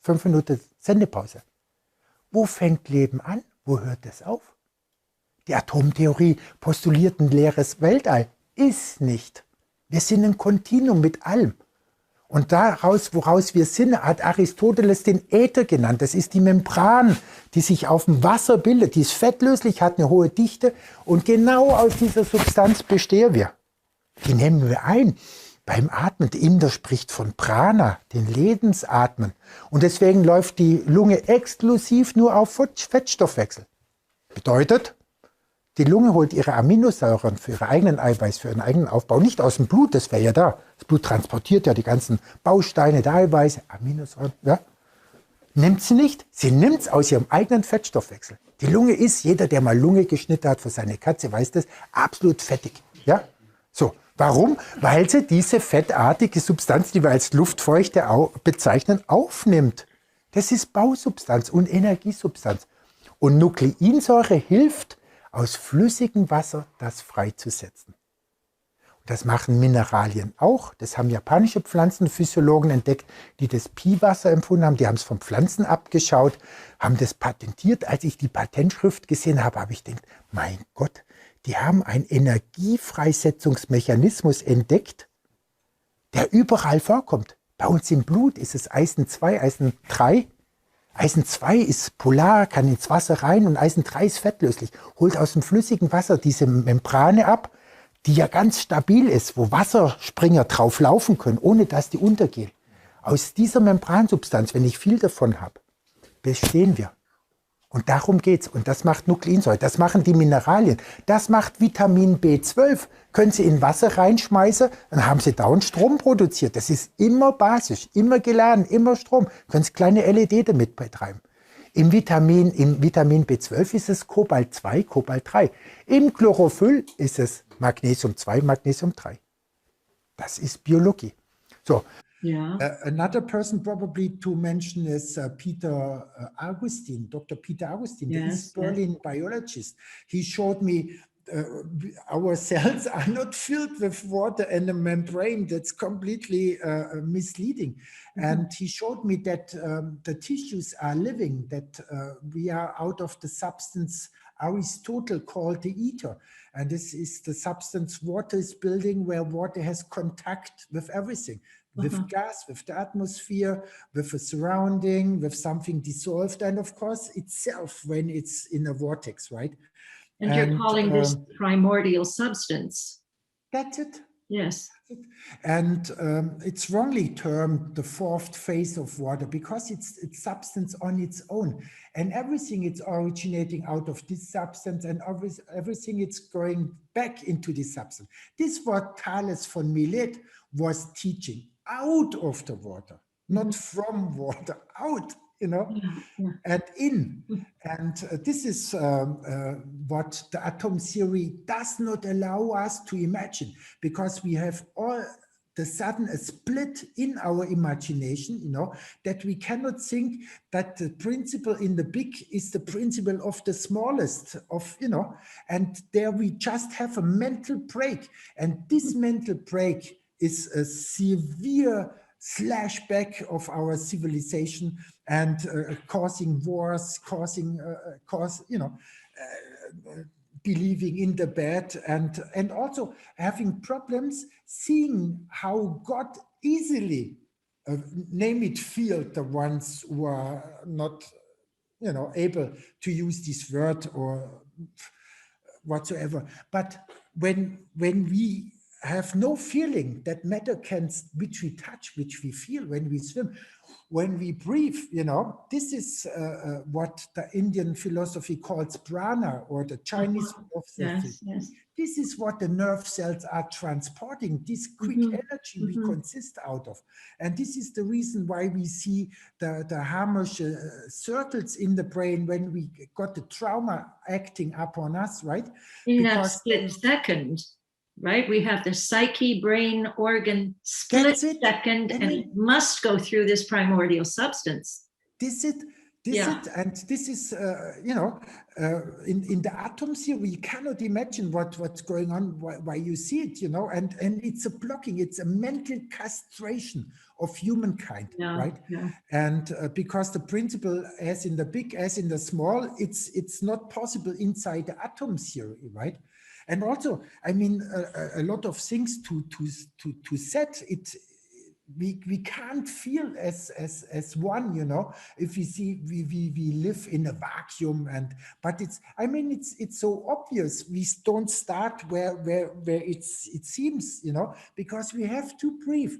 5 Minuten Sendepause. Wo fängt Leben an? Wo hört es auf? Die Atomtheorie postuliert ein leeres Weltall. Ist nicht. Wir sind ein Kontinuum mit allem. Und daraus, woraus wir sind, hat Aristoteles den Äther genannt. Das ist die Membran, die sich auf dem Wasser bildet. Die ist fettlöslich, hat eine hohe Dichte. Und genau aus dieser Substanz bestehen wir. Die nehmen wir ein beim Atmen. Der Inder spricht von Prana, den Lebensatmen. Und deswegen läuft die Lunge exklusiv nur auf Fettstoffwechsel. Bedeutet, die Lunge holt ihre Aminosäuren für ihren eigenen Eiweiß, für ihren eigenen Aufbau nicht aus dem Blut, das wäre ja da. Das Blut transportiert ja die ganzen Bausteine der Eiweiße, Aminosäuren. Ja. Nimmt sie nicht, sie nimmt es aus ihrem eigenen Fettstoffwechsel. Die Lunge ist, jeder, der mal Lunge geschnitten hat für seine Katze, weiß das, absolut fettig. Ja? So, warum? Weil sie diese fettartige Substanz, die wir als Luftfeuchte bezeichnen, aufnimmt. Das ist Bausubstanz und Energiesubstanz. Und Nukleinsäure hilft, aus flüssigem Wasser das freizusetzen. Und das machen Mineralien auch. Das haben japanische Pflanzenphysiologen entdeckt, die das Pi-Wasser empfunden haben. Die haben es von Pflanzen abgeschaut, haben das patentiert. Als ich die Patentschrift gesehen habe, habe ich gedacht, mein Gott, die haben einen Energiefreisetzungsmechanismus entdeckt, der überall vorkommt. Bei uns im Blut ist es Eisen 2, Eisen 3. Eisen 2 ist polar, kann ins Wasser rein und Eisen 3 ist fettlöslich. Holt aus dem flüssigen Wasser diese Membrane ab, die ja ganz stabil ist, wo Wasserspringer drauf laufen können, ohne dass die untergehen. Aus dieser Membransubstanz, wenn ich viel davon habe, bestehen wir. Und darum geht's. Und das macht Nukleinsäure, das machen die Mineralien, das macht Vitamin B12. Können Sie in Wasser reinschmeißen, dann haben Sie dauernd Strom produziert. Das ist immer basisch, immer geladen, immer Strom. Können Sie kleine LED damit betreiben. Im Vitamin B12 ist es Cobalt 2, Cobalt 3. Im Chlorophyll ist es Magnesium 2, Magnesium 3. Das ist Biologie. So. Yeah. Another person probably to mention is Peter Augustin, Dr. Peter Augustin, the East Berlin biologist. He showed me our cells are not filled with water and a membrane. That's completely misleading. And he showed me that the tissues are living, that we are out of the substance Aristotle called the ether. And this is the substance water is building, where water has contact with everything. With gas, with the atmosphere, with a surrounding, with something dissolved, and of course itself when it's in a vortex, right? And you're calling this primordial substance. That's it. Yes. And it's wrongly termed the fourth phase of water because it's substance on its own. And everything it's originating out of this substance, and everything it's going back into this substance. This is what Thales von Milet was teaching. Out of the water, not from water, out, you know, and in. And this is what the atom theory does not allow us to imagine, because we have all the sudden a split in our imagination, you know, that we cannot think that the principle in the big is the principle of the smallest of, you know, and there we just have a mental break. And this mental break is a severe slashback of our civilization and causing wars, causing, believing in the bad, and also having problems seeing how God easily, name it, field the ones who are not, you know, able to use this word or whatsoever. But when we have no feeling that matter can, which we touch, which we feel when we swim, when we breathe, you know, this is what the Indian philosophy calls prana, or the Chinese philosophy. Yes. This is what the nerve cells are transporting, this quick energy we consist out of. And this is the reason why we see the Hamersh circles in the brain when we got the trauma acting upon us, right? In that split second. Right, we have the psyche, brain, organ, split second, and it must go through this primordial substance. This is it, and this is, you know, in the atoms here, we cannot imagine what's going on, why you see it, you know, and it's a blocking, it's a mental castration of humankind, right? Yeah. And because the principle, as in the big, as in the small, it's not possible inside the atom theory, right? And also, I mean, a lot of things to set it. We can't feel as one, you know, if we see we live in a vacuum, and but it's, I mean, it's so obvious. We don't start where it seems, you know, because we have to breathe.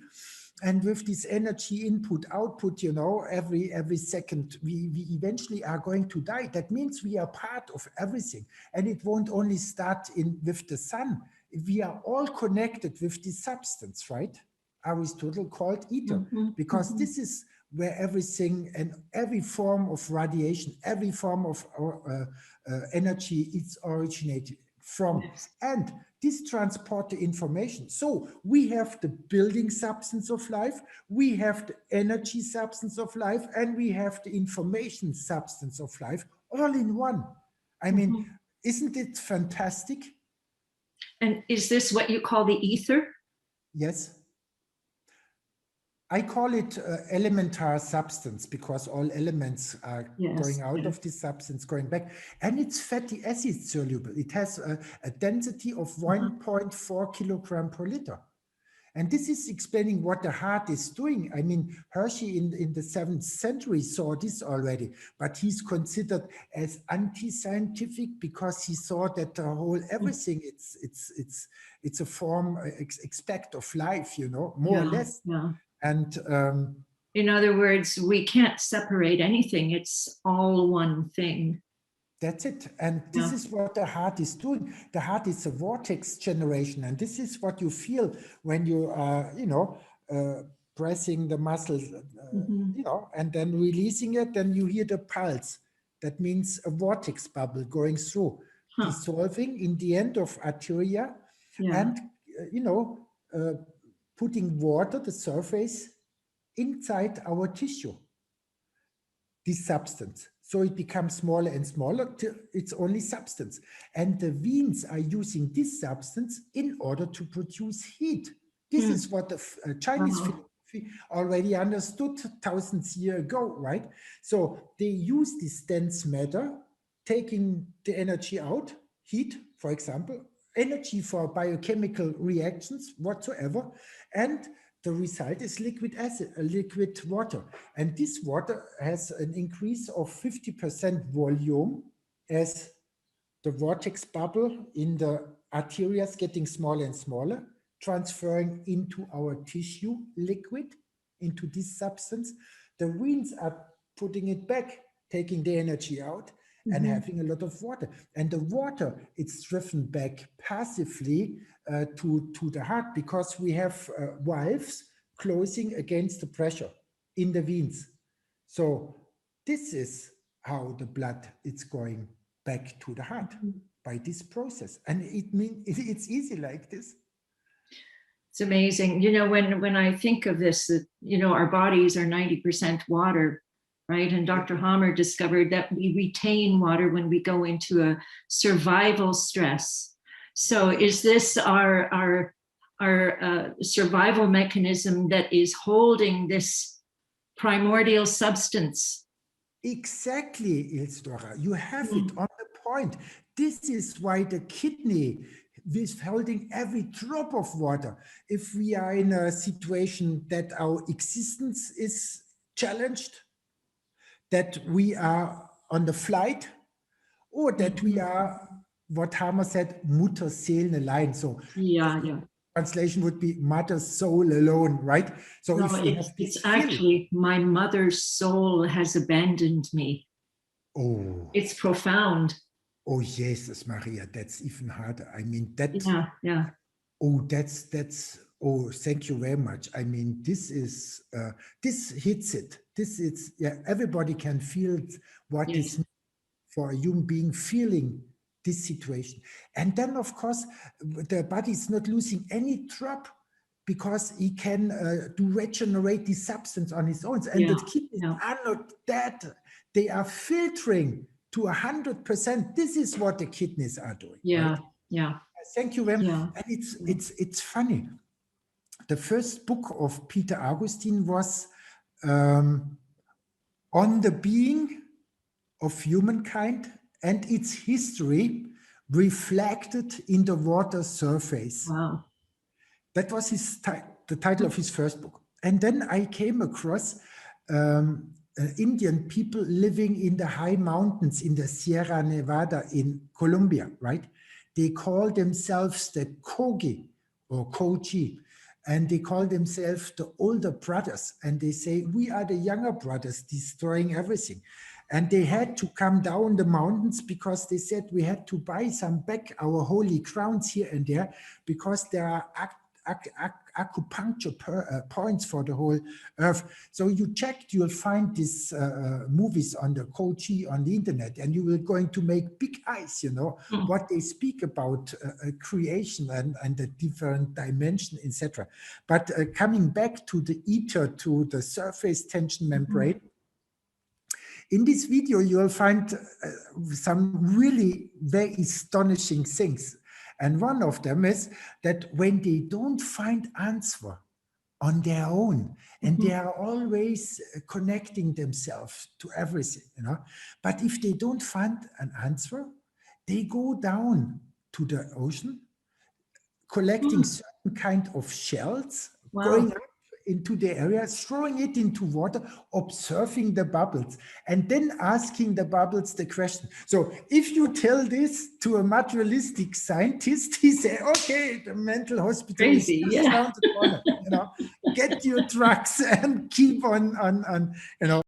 And with this energy input output, you know, every second we eventually are going to die. That means we are part of everything, and it won't only start with the sun. We are all connected with this substance, right? Aristotle called ether, because this is where everything and every form of radiation, every form of energy is originated from. Yes. And this transport the information. So we have the building substance of life, we have the energy substance of life, and we have the information substance of life all in one. I mean, isn't it fantastic? And is this what you call the ether? Yes. I call it elemental substance, because all elements are going out of this substance, going back. And it's fatty acid soluble. It has a density of 1.4 kilogram per liter. And this is explaining what the heart is doing. I mean, Hershey in the 7th century saw this already, but he's considered as anti-scientific because he saw that the whole everything, it's a form, expect of life, you know, more or less. Yeah. And in other words, we can't separate anything. It's all one thing. That's it. And this is what the heart is doing. The heart is a vortex generation. And this is what you feel when you are, you know, pressing the muscles, you know, and then releasing it. Then you hear the pulse. That means a vortex bubble going through, dissolving in the end of arteria, and, you know, putting water, the surface, inside our tissue, this substance. So it becomes smaller and smaller till it's only substance. And the veins are using this substance in order to produce heat. This is what the Chinese philosophy already understood thousands of years ago, right? So they use this dense matter, taking the energy out, heat, for example, energy for biochemical reactions whatsoever, and the result is liquid acid, liquid water. And this water has an increase of 50% volume as the vortex bubble in the arteria is getting smaller and smaller, transferring into our tissue liquid, into this substance. The veins are putting it back, taking the energy out, and having a lot of water. And the water, it's driven back passively to the heart, because we have valves closing against the pressure in the veins. So this is how the blood is going back to the heart by this process. And it means it's easy like this. It's amazing. You know, when I think of this, that, you know, our bodies are 90% water, right? And Dr. Hammer discovered that we retain water when we go into a survival stress. So is this our survival mechanism that is holding this primordial substance? Exactly, Ilsdora. You have it on the point. This is why the kidney is holding every drop of water. If we are in a situation that our existence is challenged, that we are on the flight, or that we are, what Hammer said, Mutterseelenallein. So translation would be mother's soul alone, right? So no, if we have it's actually my mother's soul has abandoned me. Oh, it's profound. Oh, Jesus, Maria, that's even harder. I mean, that. Yeah. Oh, that's. Oh, thank you very much. I mean, this is this hits it. This is everybody can feel what is for a human being feeling this situation. And then, of course, the body is not losing any drop, because he can do regenerate the substance on his own. And the kidneys are not that. They are filtering to 100%. This is what the kidneys are doing. Right? Yeah. Thank you very much. Yeah. And it's funny. the first book of Peter Augustine was on the being of humankind and its history reflected in the water surface. Wow. That was the title of his first book. And then I came across Indian people living in the high mountains in the Sierra Nevada in Colombia, right? They call themselves the Kogi or Kogi, and they call themselves the older brothers. And they say, we are the younger brothers destroying everything. And they had to come down the mountains because they said we had to buy some back our holy crowns here and there because there are acupuncture points for the whole earth. So you checked, you'll find these movies on the Kogi on the internet, and you will going to make big eyes, you know, what they speak about creation and the different dimension, etc. But coming back to the ether, to the surface tension membrane, in this video, you'll find some really very astonishing things. And one of them is that when they don't find answer on their own, and they are always connecting themselves to everything, you know, but if they don't find an answer, they go down to the ocean, collecting certain kind of shells, going up into the area, throwing it into water, observing the bubbles, and then asking the bubbles the question. So if you tell this to a materialistic scientist, he say, okay, the mental hospital is just around the corner, you know, get your drugs and keep on, you know.